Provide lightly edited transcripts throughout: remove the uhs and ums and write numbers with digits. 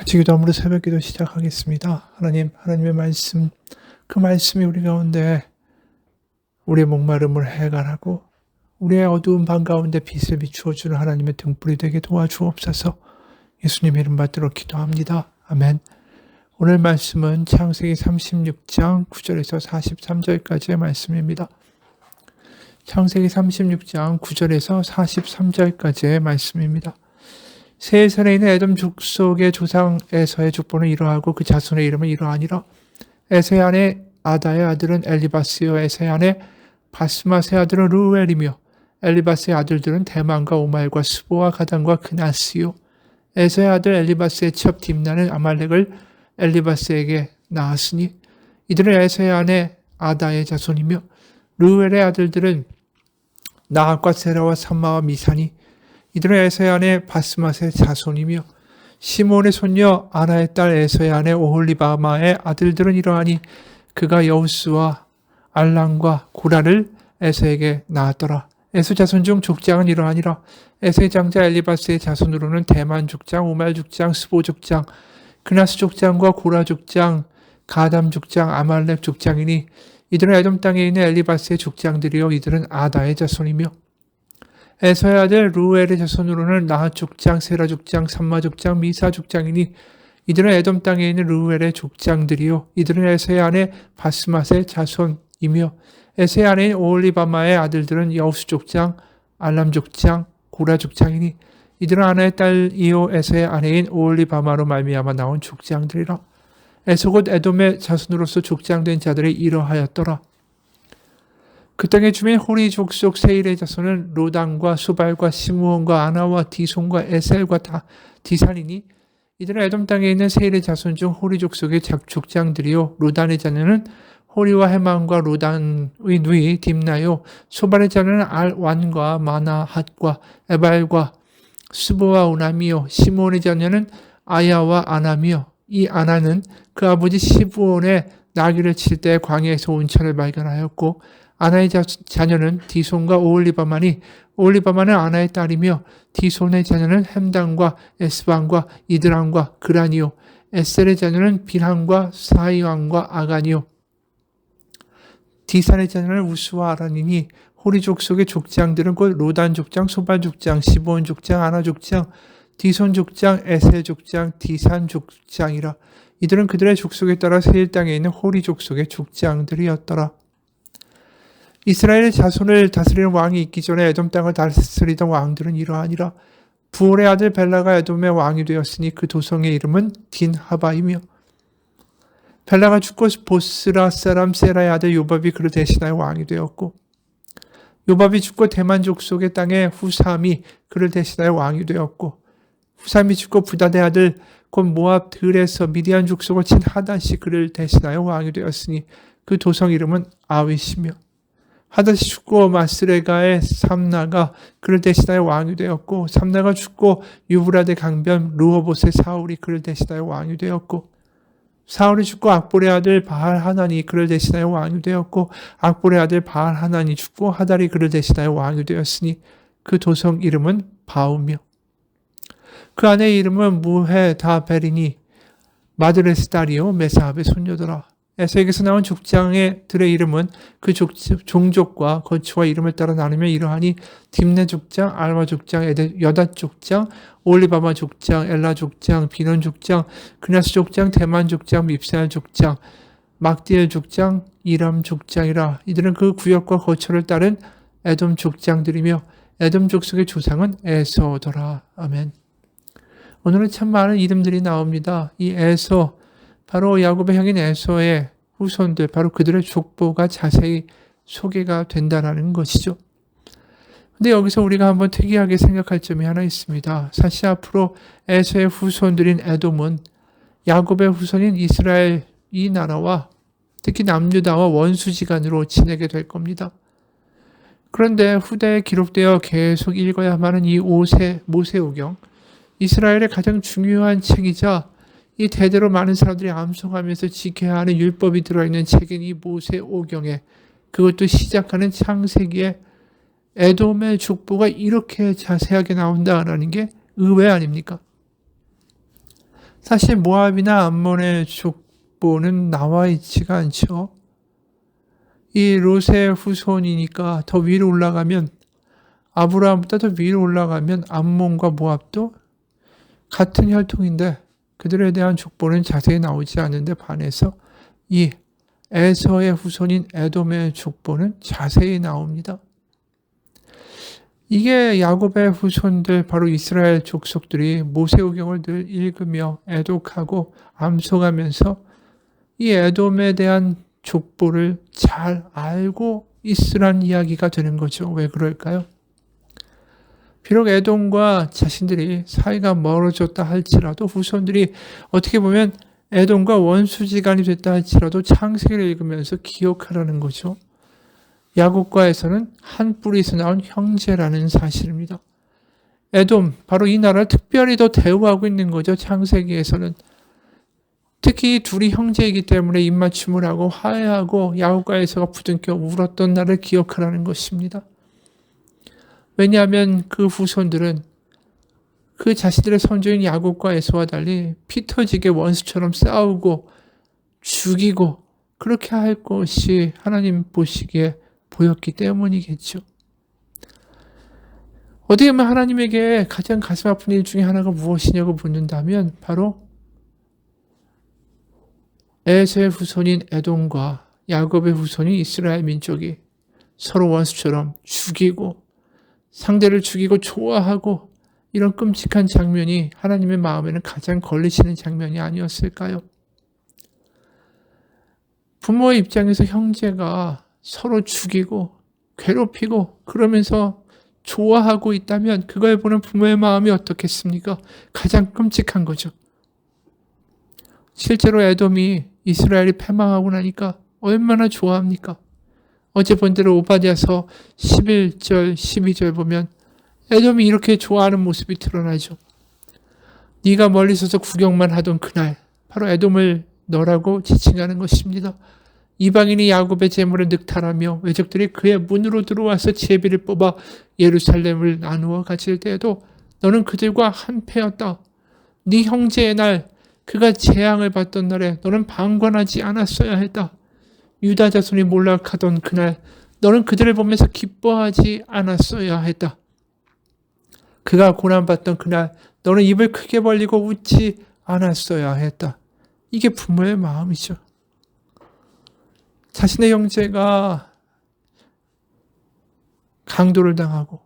같이 기도함으로 새벽기도 시작하겠습니다. 하나님, 하나님의 말씀, 그 말씀이 우리 가운데 우리의 목마름을 해결하고 우리의 어두운 밤 가운데 빛을 비추어주는 하나님의 등불이 되게 도와주옵소서. 예수님 이름 받들어 기도합니다. 아멘. 오늘 말씀은 창세기 36장 9절에서 43절까지의 말씀입니다. 창세기 36장 9절에서 43절까지의 말씀입니다. 세살에 있는 에돔 족속의 조상 에서의 족보는 이러하고 그 자손의 이름은 이러하니라. 에서의 아내 아다의 아들은 엘리바스요, 에서의 아내 바스맛의 아들은 루엘이며 엘리바스의 아들들은 대만과 오말과 스보와 가단과 그나스요. 에서의 아들 엘리바스의 첩 딥나는 아말렉을 엘리바스에게 낳았으니 이들은 에서의 아내 아다의 자손이며 루엘의 아들들은 나학과 세라와 삼마와 미사니 이들은 에서의 아내 바스맛의 자손이며 시몬의 손녀 아나의 딸 에서의 아내 오홀리바마의 아들들은 이러하니 그가 여우스와 알랑과 고라를 에서에게 낳았더라. 에서 자손 중 족장은 이러하니라. 에서의 장자 엘리바스의 자손으로는 대만 족장, 오말 족장, 스보 족장, 그나스 족장과 고라 족장, 가담 족장, 아말렉 족장이니 이들은 에돔 땅에 있는 엘리바스의 족장들이요 이들은 아다의 자손이며 에서의 아들 루엘의 자손으로는 나핫 족장, 세라 족장, 삼마 족장, 미사 족장이니 이들은 에돔 땅에 있는 루엘의 족장들이요 이들은 에서의 아내 바스맛의 자손이며 에서의 아내인 오홀리바마의 아들들은 여우스 족장, 알람 족장, 고라 족장이니 이들은 아나의 딸이요 에서의 아내인 오홀리바마로 말미암아 나온 족장들이라. 에서 곧 에돔의 자손으로서 족장된 자들이 이러하였더라. 그 땅의 주민 호리 족속 세일의 자손은 로단과 수발과 시므온과 아나와 디손과 에셀과 디산이니 이들은 에돔 땅에 있는 세일의 자손 중 호리 족속의 족장들이요 로단의 자녀는 호리와 헤만과 로단의 누이 딥나요 소발의 자녀는 알완과 마나핫과 에발과 스보와 오남이요 시므온의 자녀는 아야와 아남이요 이 아나는 그 아버지 시브온의 나귀를 칠 때 광야에서 온천을 발견하였고 아나의 자녀는 디손과 오홀리바마니 오홀리바마는 아나의 딸이며 디손의 자녀는 햄단과 에스반과 이드람과 그란이요 에셀의 자녀는 빌한과 사이왕과 아간이요 디산의 자녀는 우스와 아란이니 호리 족속의 족장들은 곧 로단 족장, 소발 족장, 시브온 족장, 아나 족장, 디손 족장, 에셀 족장, 디산 족장이라. 이들은 그들의 족속에 따라 세일 땅에 있는 호리 족속의 족장들이었더라. 이스라엘의 자손을 다스리는 왕이 있기 전에 에돔 땅을 다스리던 왕들은 이러하니라. 부올의 아들 벨라가 에돔의 왕이 되었으니 그 도성의 이름은 딘하바이며 벨라가 죽고 보스라 사람 세라의 아들 요밥이 그를 대신하여 왕이 되었고 요밥이 죽고 대만 족속의 땅에 후삼이 그를 대신하여 왕이 되었고 후삼이 죽고 부다의 아들 곧 모압 들에서 미디안 족속을 친 하닷이 그를 대신하여 왕이 되었으니 그 도성 이름은 아윗이며 하닷이 죽고 마스레가의 삼나가 그를 대신하여 왕이 되었고 삼나가 죽고 유브라데 강변 르호봇의 사울이 그를 대신하여 왕이 되었고 사울이 죽고 악볼의 아들 바알 하난이 그를 대신하여 왕이 되었고 악볼의 아들 바알 하난이 죽고 하달이 그를 대신하여 왕이 되었으니 그 도성 이름은 바우며 그 아내의 이름은 무헤다베리니 마드레스 딸이요 메사합의 손녀더라. 에서에게서 나온 족장들의 이름은 그 종족과 거처와 이름을 따라 나누며 이러하니 딥네 족장, 알마 족장, 여닷 족장, 올리바마 족장, 엘라 족장, 비논 족장, 그나스 족장, 대만 족장, 밉살 족장, 막디엘 족장, 이람 족장이라. 이들은 그 구역과 거처를 따른 에돔 족장들이며 에돔 족속의 조상은 에서더라. 아멘. 오늘은 참 많은 이름들이 나옵니다. 이 에서 바로 야곱의 형인 에서의 후손들, 바로 그들의 족보가 자세히 소개가 된다는 것이죠. 근데 여기서 우리가 한번 특이하게 생각할 점이 하나 있습니다. 사실 앞으로 에서의 후손들인 에돔은 야곱의 후손인 이스라엘 이 나라와 특히 남유다와 원수지간으로 지내게 될 겁니다. 그런데 후대에 기록되어 계속 읽어야만 하는 이 모세오경, 이스라엘의 가장 중요한 책이자 이 대대로 많은 사람들이 암송하면서 지켜야 하는 율법이 들어있는 책인 이 모세오경에 그것도 시작하는 창세기에 에돔의 족보가 이렇게 자세하게 나온다라는 게 의외 아닙니까? 사실 모압이나 암몬의 족보는 나와 있지가 않죠. 이 롯의 후손이니까 더 위로 올라가면, 아브라함보다 더 위로 올라가면 암몬과 모압도 같은 혈통인데 그들에 대한 족보는 자세히 나오지 않는데 반해서 이 에서의 후손인 에돔의 족보는 자세히 나옵니다. 이게 야곱의 후손들, 바로 이스라엘 족속들이 모세오경을 늘 읽으며 애독하고 암송하면서 이 에돔에 대한 족보를 잘 알고 있으란 이야기가 되는 거죠. 왜 그럴까요? 비록 에돔과 자신들이 사이가 멀어졌다 할지라도 후손들이 어떻게 보면 에돔과 원수지간이 됐다 할지라도 창세기를 읽으면서 기억하라는 거죠. 야곱과 에서는 한 뿌리에서 나온 형제라는 사실입니다. 에돔, 바로 이 나라를 특별히 더 대우하고 있는 거죠. 창세기에서는. 특히 둘이 형제이기 때문에 입맞춤을 하고 화해하고 야곱과 에서가 부둥켜 울었던 날을 기억하라는 것입니다. 왜냐하면 그 후손들은 그 자신들의 선조인 야곱과 에서와 달리 피 터지게 원수처럼 싸우고 죽이고 그렇게 할 것이 하나님 보시기에 보였기 때문이겠죠. 어떻게 보면 하나님에게 가장 가슴 아픈 일 중에 하나가 무엇이냐고 묻는다면 바로 에서의 후손인 에돔과 야곱의 후손인 이스라엘 민족이 서로 원수처럼 죽이고 상대를 죽이고 좋아하고 이런 끔찍한 장면이 하나님의 마음에는 가장 걸리시는 장면이 아니었을까요? 부모의 입장에서 형제가 서로 죽이고 괴롭히고 그러면서 좋아하고 있다면 그걸 보는 부모의 마음이 어떻겠습니까? 가장 끔찍한 거죠. 실제로 에돔이 이스라엘이 패망하고 나니까 얼마나 좋아합니까? 어제 본 대로 오바댜서 11절, 12절 보면 에돔이 이렇게 좋아하는 모습이 드러나죠. 네가 멀리 서서 구경만 하던 그날, 바로 에돔을 너라고 지칭하는 것입니다. 이방인이 야곱의 재물을 늑탈하며 외적들이 그의 문으로 들어와서 제비를 뽑아 예루살렘을 나누어 가질 때에도 너는 그들과 한패였다. 네 형제의 날, 그가 재앙을 받던 날에 너는 방관하지 않았어야 했다. 유다 자손이 몰락하던 그날, 너는 그들을 보면서 기뻐하지 않았어야 했다. 그가 고난받던 그날, 너는 입을 크게 벌리고 웃지 않았어야 했다. 이게 부모의 마음이죠. 자신의 형제가 강도를 당하고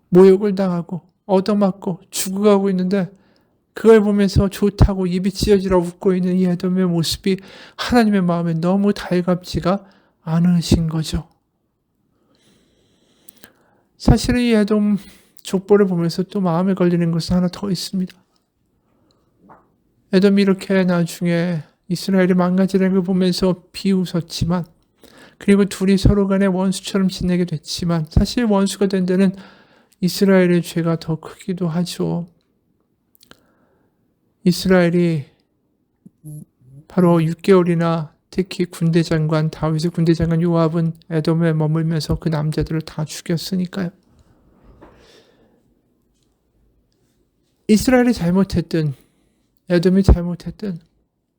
모욕을 당하고 얻어맞고 죽어가고 있는데 그걸 보면서 좋다고 입이 찢어지라 웃고 있는 이 에돔의 모습이 하나님의 마음에 너무 달갑지가 않으신 거죠. 사실은 이 에돔 족보를 보면서 또 마음에 걸리는 것은 하나 더 있습니다. 에돔이 이렇게 나중에 이스라엘이 망가지는 걸 보면서 비웃었지만, 그리고 둘이 서로 간에 원수처럼 지내게 됐지만, 사실 원수가 된 데는 이스라엘의 죄가 더 크기도 하죠. 이스라엘이 바로 6개월이나 특히 군대장관, 다윗의 군대장관 요압은 에돔에 머물면서 그 남자들을 다 죽였으니까요. 이스라엘이 잘못했든 에돔이 잘못했든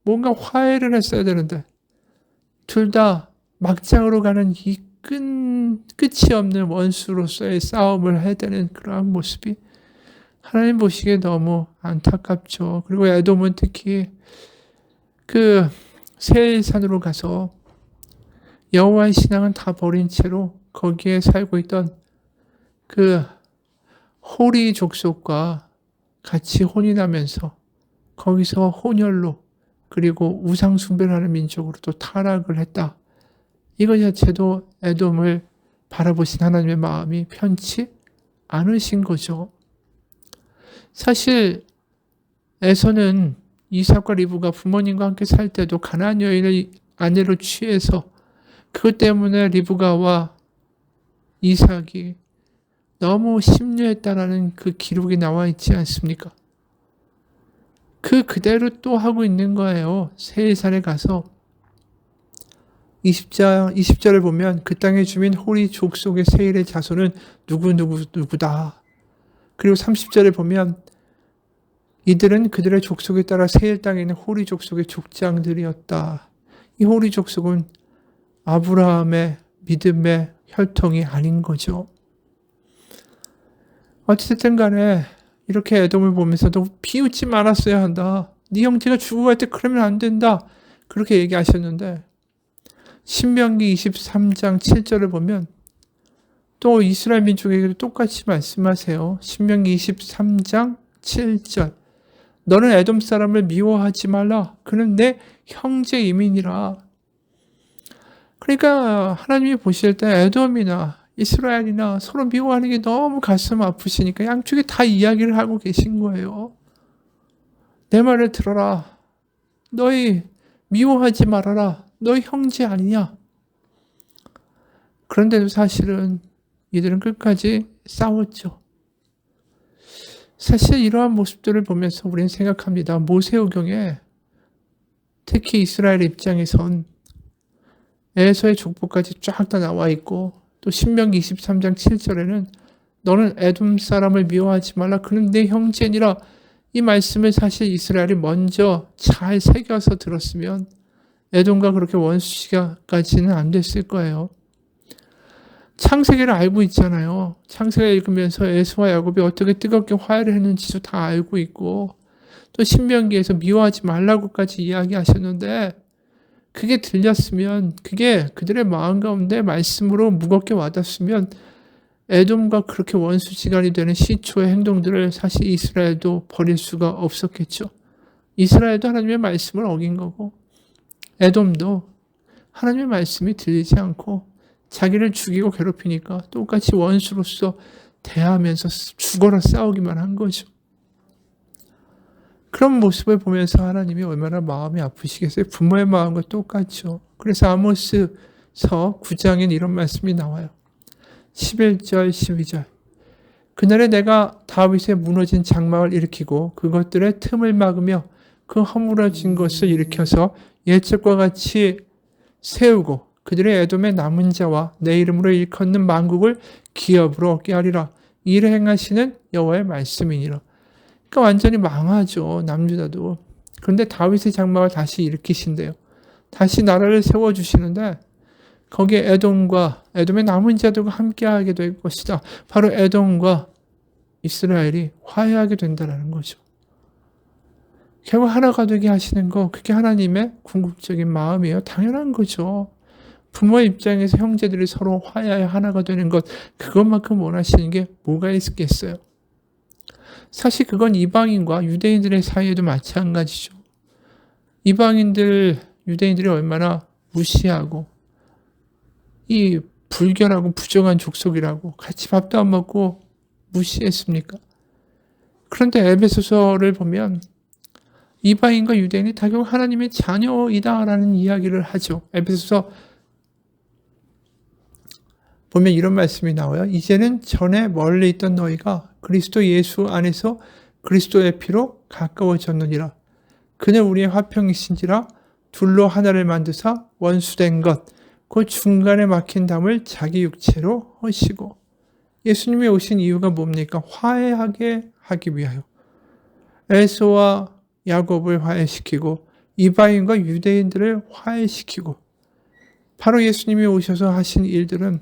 뭔가 화해를 했어야 되는데 둘 다 막장으로 가는 이 끝이 없는 원수로서의 싸움을 해야 되는 그러한 모습이 하나님 보시기에 너무 안타깝죠. 그리고 에돔은 특히 그 세일산으로 가서 여호와의 신앙은 다 버린 채로 거기에 살고 있던 그 호리 족속과 같이 혼인하면서 거기서 혼혈로 그리고 우상 숭배를 하는 민족으로 또 타락을 했다. 이거 자체도 에돔을 바라보신 하나님의 마음이 편치 않으신 거죠. 사실 에서는 이삭과 리브가 부모님과 함께 살 때도 가나안 여인을 아내로 취해서 그것 때문에 리브가와 이삭이 너무 심려했다라는 그 기록이 나와 있지 않습니까? 그대로 또 하고 있는 거예요. 세일산에 가서 20절을 보면 그 땅의 주민 호리 족속의 세일의 자손은 누구다. 그리고 30절에 보면 이들은 그들의 족속에 따라 세일 땅에 있는 호리 족속의 족장들이었다. 이 호리 족속은 아브라함의 믿음의 혈통이 아닌 거죠. 어쨌든 간에 이렇게 에돔을 보면서도 비웃지 말았어야 한다. 네 형제가 죽어갈 때 그러면 안 된다. 그렇게 얘기하셨는데 신명기 23장 7절을 보면 또 이스라엘 민족에게도 똑같이 말씀하세요. 신명기 23장 7절. 너는 에돔 사람을 미워하지 말라. 그는 내 형제 이민이라. 그러니까 하나님이 보실 때 에돔이나 이스라엘이나 서로 미워하는 게 너무 가슴 아프시니까 양쪽에 다 이야기를 하고 계신 거예요. 내 말을 들어라. 너희 미워하지 말아라. 너희 형제 아니냐. 그런데도 사실은 이들은 끝까지 싸웠죠. 사실 이러한 모습들을 보면서 우리는 생각합니다. 모세오경에 특히 이스라엘 입장에선 에서의 족보까지 쫙 다 나와 있고 또 신명기 23장 7절에는 너는 에돔 사람을 미워하지 말라. 그는 내 형제니라. 이 말씀을 사실 이스라엘이 먼저 잘 새겨서 들었으면 에돔과 그렇게 원수시가까지는 안 됐을 거예요. 창세기를 알고 있잖아요. 창세기 읽으면서 에서와 야곱이 어떻게 뜨겁게 화해를 했는지도 다 알고 있고 또 신명기에서 미워하지 말라고까지 이야기하셨는데 그게 들렸으면 그게 그들의 마음 가운데 말씀으로 무겁게 와닿았으면 에돔과 그렇게 원수지간이 되는 시초의 행동들을 사실 이스라엘도 버릴 수가 없었겠죠. 이스라엘도 하나님의 말씀을 어긴 거고 에돔도 하나님의 말씀이 들리지 않고 자기를 죽이고 괴롭히니까 똑같이 원수로서 대하면서 죽어라 싸우기만 한 거죠. 그런 모습을 보면서 하나님이 얼마나 마음이 아프시겠어요. 부모의 마음과 똑같죠. 그래서 아모스서 9장엔 이런 말씀이 나와요. 11절 12절 그날에 내가 다윗의 무너진 장막을 일으키고 그것들의 틈을 막으며 그 허물어진 것을 일으켜서 옛적과 같이 세우고 그들의 에돔의 남은 자와 내 이름으로 일컫는 만국을 기업으로 얻게 하리라. 이를 행하시는 여호와의 말씀이니라. 그러니까 완전히 망하죠. 남유다도. 그런데 다윗의 장막을 다시 일으키신대요. 다시 나라를 세워주시는데 거기에 에돔의 남은 자들과 함께하게 될 것이다. 바로 에돔과 이스라엘이 화해하게 된다는 거죠. 결국 하나가 되게 하시는 거 그게 하나님의 궁극적인 마음이에요. 당연한 거죠. 부모의 입장에서 형제들이 서로 화해하여 하나가 되는 것 그것만큼 원하시는 게 뭐가 있겠어요. 사실 그건 이방인과 유대인들의 사이에도 마찬가지죠. 유대인들이 얼마나 무시하고 이 불결하고 부정한 족속이라고 같이 밥도 안 먹고 무시했습니까? 그런데 에베소서를 보면 이방인과 유대인이 다 결국 하나님의 자녀이다라는 이야기를 하죠. 에베소서 보면 이런 말씀이 나와요. 이제는 전에 멀리 있던 너희가 그리스도 예수 안에서 그리스도의 피로 가까워졌느니라. 그는 우리의 화평이신지라 둘로 하나를 만드사 원수된 것 그 중간에 막힌 담을 자기 육체로 하시고 예수님이 오신 이유가 뭡니까? 화해하게 하기 위하여 에서와 야곱을 화해시키고 이방인과 유대인들을 화해시키고 바로 예수님이 오셔서 하신 일들은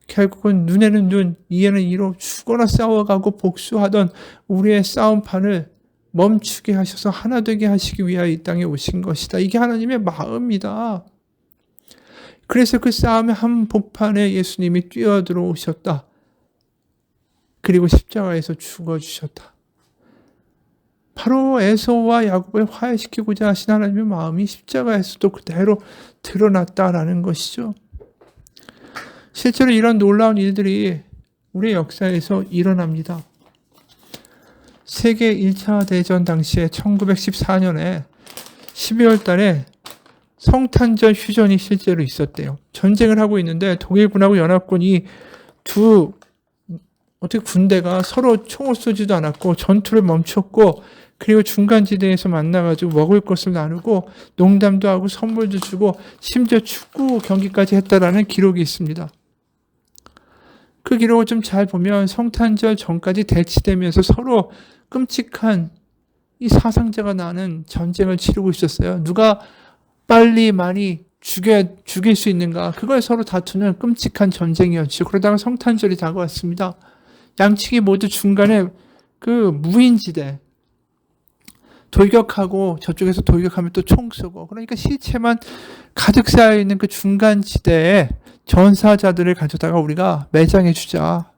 결국은 눈에는 눈, 이에는 이로 죽어나 싸워가고 복수하던 우리의 싸움판을 멈추게 하셔서 하나 되게 하시기 위하여 이 땅에 오신 것이다. 이게 하나님의 마음이다. 그래서 그 싸움의 한복판에 예수님이 뛰어들어오셨다. 그리고 십자가에서 죽어주셨다. 바로 에서와 야곱을 화해시키고자 하신 하나님의 마음이 십자가에서도 그대로 드러났다라는 것이죠. 실제로 이런 놀라운 일들이 우리의 역사에서 일어납니다. 세계 1차 대전 당시에 1914년에 12월 달에 성탄절 휴전이 실제로 있었대요. 전쟁을 하고 있는데 독일군하고 연합군이 어떻게 군대가 서로 총을 쏘지도 않았고 전투를 멈췄고 그리고 중간지대에서 만나가지고 먹을 것을 나누고 농담도 하고 선물도 주고 심지어 축구 경기까지 했다라는 기록이 있습니다. 그 기록을 좀 잘 보면 성탄절 전까지 대치되면서 서로 끔찍한 이 사상자가 나는 전쟁을 치르고 있었어요. 누가 빨리 많이 죽일 수 있는가, 그걸 서로 다투는 끔찍한 전쟁이었죠. 그러다가 성탄절이 다가왔습니다. 양측이 모두 중간에 그 무인지대, 돌격하고 저쪽에서 돌격하면 또 총 쏘고, 그러니까 시체만 가득 쌓여있는 그 중간지대에 전사자들을 가져다가 우리가 매장해 주자.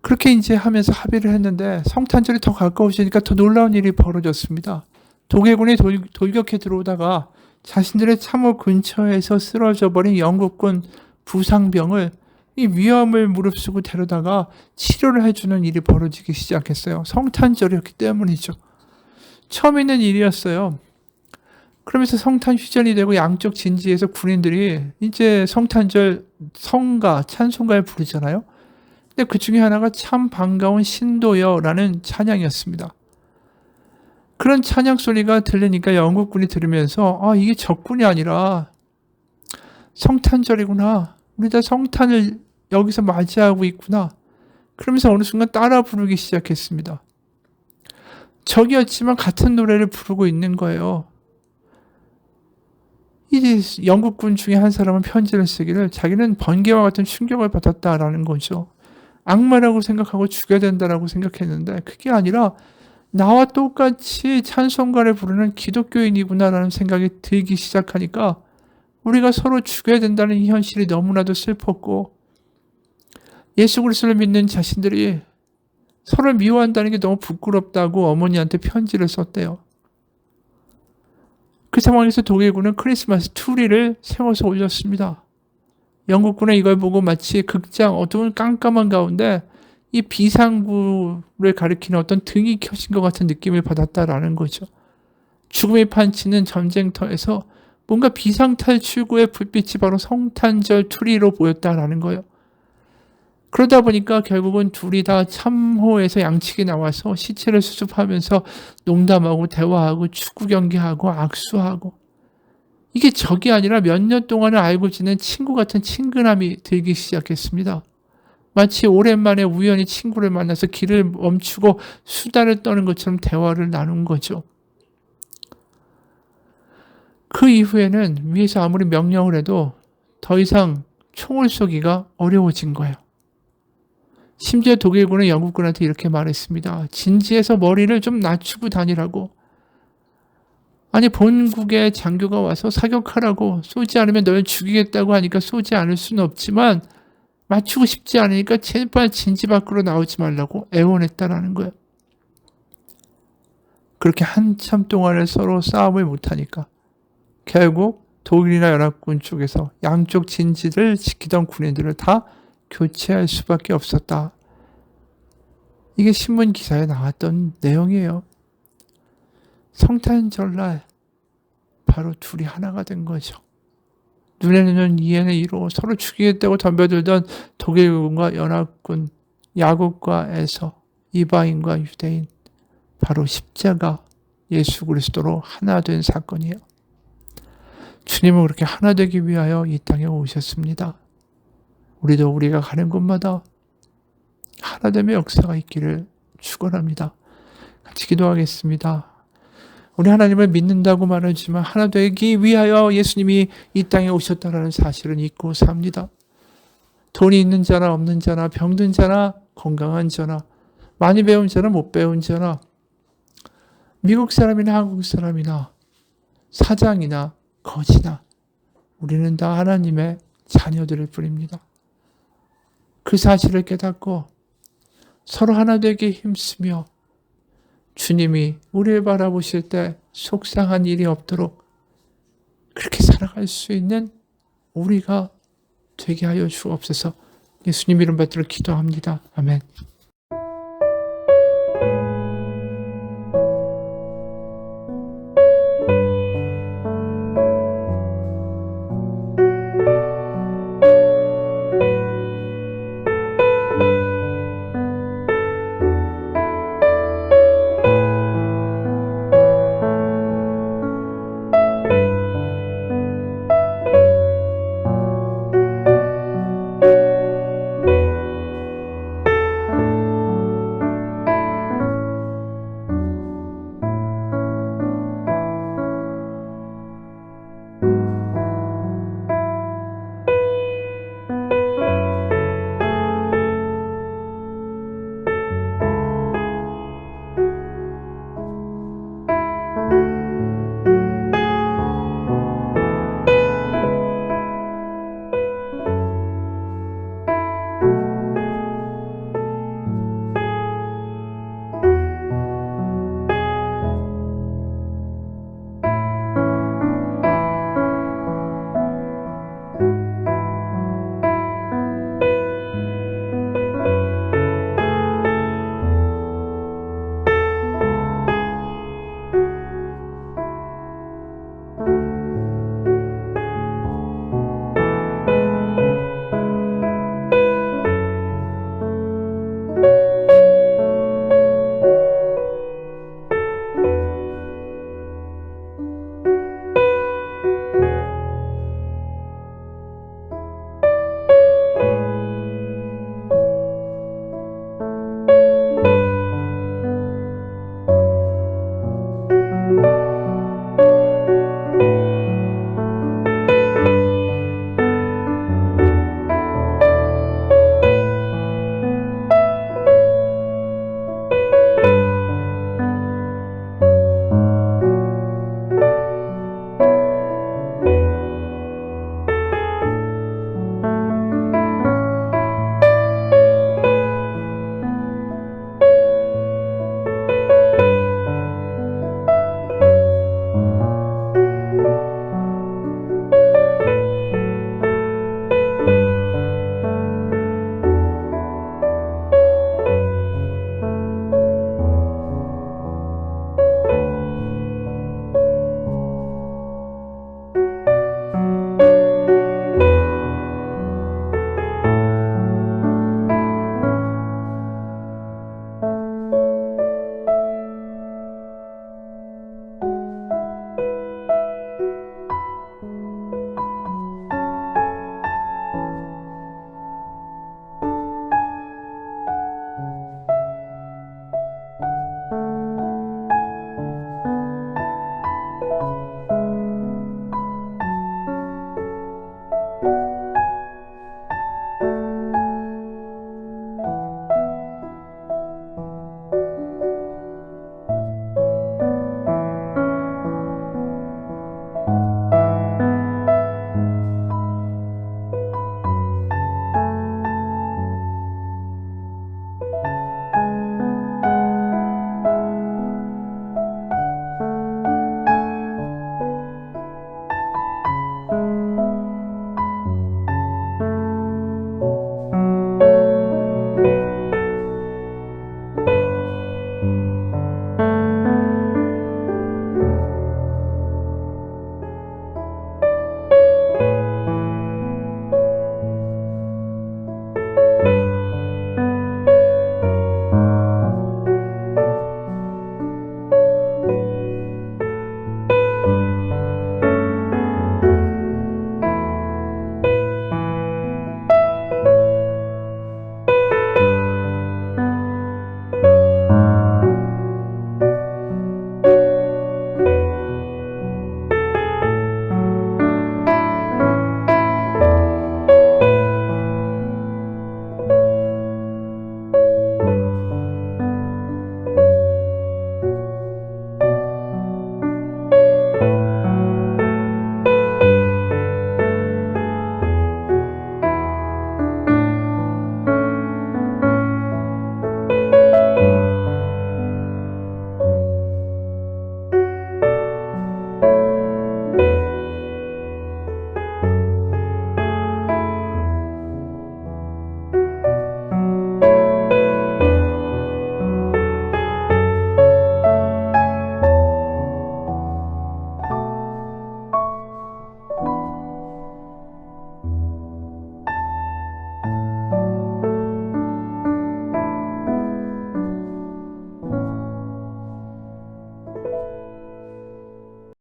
그렇게 이제 하면서 합의를 했는데, 성탄절이 더 가까워지니까 더 놀라운 일이 벌어졌습니다. 독일군이 돌격해 들어오다가 자신들의 참호 근처에서 쓰러져 버린 영국군 부상병을 이 위험을 무릅쓰고 데려다가 치료를 해주는 일이 벌어지기 시작했어요. 성탄절이었기 때문이죠. 처음 있는 일이었어요. 그러면서 성탄 휴전이 되고 양쪽 진지에서 군인들이 이제 성탄절 성가, 찬송가를 부르잖아요. 근데 그 중에 하나가 참 반가운 신도여라는 찬양이었습니다. 그런 찬양 소리가 들리니까 영국군이 들으면서 이게 적군이 아니라 성탄절이구나. 우리 다 성탄을 여기서 맞이하고 있구나. 그러면서 어느 순간 따라 부르기 시작했습니다. 적이었지만 같은 노래를 부르고 있는 거예요. 이 영국군 중에 한 사람은 편지를 쓰기를 자기는 번개와 같은 충격을 받았다라는 거죠. 악마라고 생각하고 죽여야 된다라고 생각했는데 그게 아니라 나와 똑같이 찬송가를 부르는 기독교인이구나라는 생각이 들기 시작하니까 우리가 서로 죽여야 된다는 이 현실이 너무나도 슬펐고, 예수 그리스도를 믿는 자신들이 서로 미워한다는 게 너무 부끄럽다고 어머니한테 편지를 썼대요. 그 상황에서 독일군은 크리스마스 트리를 세워서 올렸습니다. 영국군은 이걸 보고 마치 극장 어두운 깜깜한 가운데 이 비상구를 가리키는 어떤 등이 켜진 것 같은 느낌을 받았다라는 거죠. 죽음이 판치는 전쟁터에서 뭔가 비상탈출구의 불빛이 바로 성탄절 트리로 보였다라는 거예요. 그러다 보니까 결국은 둘이 다 참호에서 양측이 나와서 시체를 수습하면서 농담하고 대화하고 축구 경기하고 악수하고, 이게 적이 아니라 몇 년 동안을 알고 지낸 친구 같은 친근함이 들기 시작했습니다. 마치 오랜만에 우연히 친구를 만나서 길을 멈추고 수다를 떠는 것처럼 대화를 나눈 거죠. 그 이후에는 위에서 아무리 명령을 해도 더 이상 총을 쏘기가 어려워진 거예요. 심지어 독일군은 영국군한테 이렇게 말했습니다. 진지에서 머리를 좀 낮추고 다니라고. 아니, 본국의 장교가 와서 사격하라고, 쏘지 않으면 널 죽이겠다고 하니까 쏘지 않을 수는 없지만 맞추고 싶지 않으니까 제발 진지 밖으로 나오지 말라고 애원했다라는 거예요. 그렇게 한참 동안을 서로 싸움을 못하니까 결국 독일이나 연합군 쪽에서 양쪽 진지를 지키던 군인들을 다 교체할 수밖에 없었다. 이게 신문 기사에 나왔던 내용이에요. 성탄절날 바로 둘이 하나가 된 거죠. 눈에는 눈, 이에는 이로 서로 죽이겠다고 덤벼들던 독일군과 연합군, 야곱과 에서, 이방인과 유대인, 바로 십자가 예수 그리스도로 하나 된 사건이에요. 주님은 그렇게 하나 되기 위하여 이 땅에 오셨습니다. 우리도 우리가 가는 곳마다 하나됨의 역사가 있기를 축원합니다. 같이 기도하겠습니다. 우리 하나님을 믿는다고 말하지만 하나 되기 위하여 예수님이 이 땅에 오셨다는 사실은 잊고 삽니다. 돈이 있는 자나 없는 자나 병든 자나 건강한 자나 많이 배운 자나 못 배운 자나 미국 사람이나 한국 사람이나 사장이나 거지나 우리는 다 하나님의 자녀들일 뿐입니다. 그 사실을 깨닫고 서로 하나 되기 힘쓰며 주님이 우리를 바라보실 때 속상한 일이 없도록 그렇게 살아갈 수 있는 우리가 되게 하여 주옵소서. 예수님 이름 받들어 기도합니다. 아멘.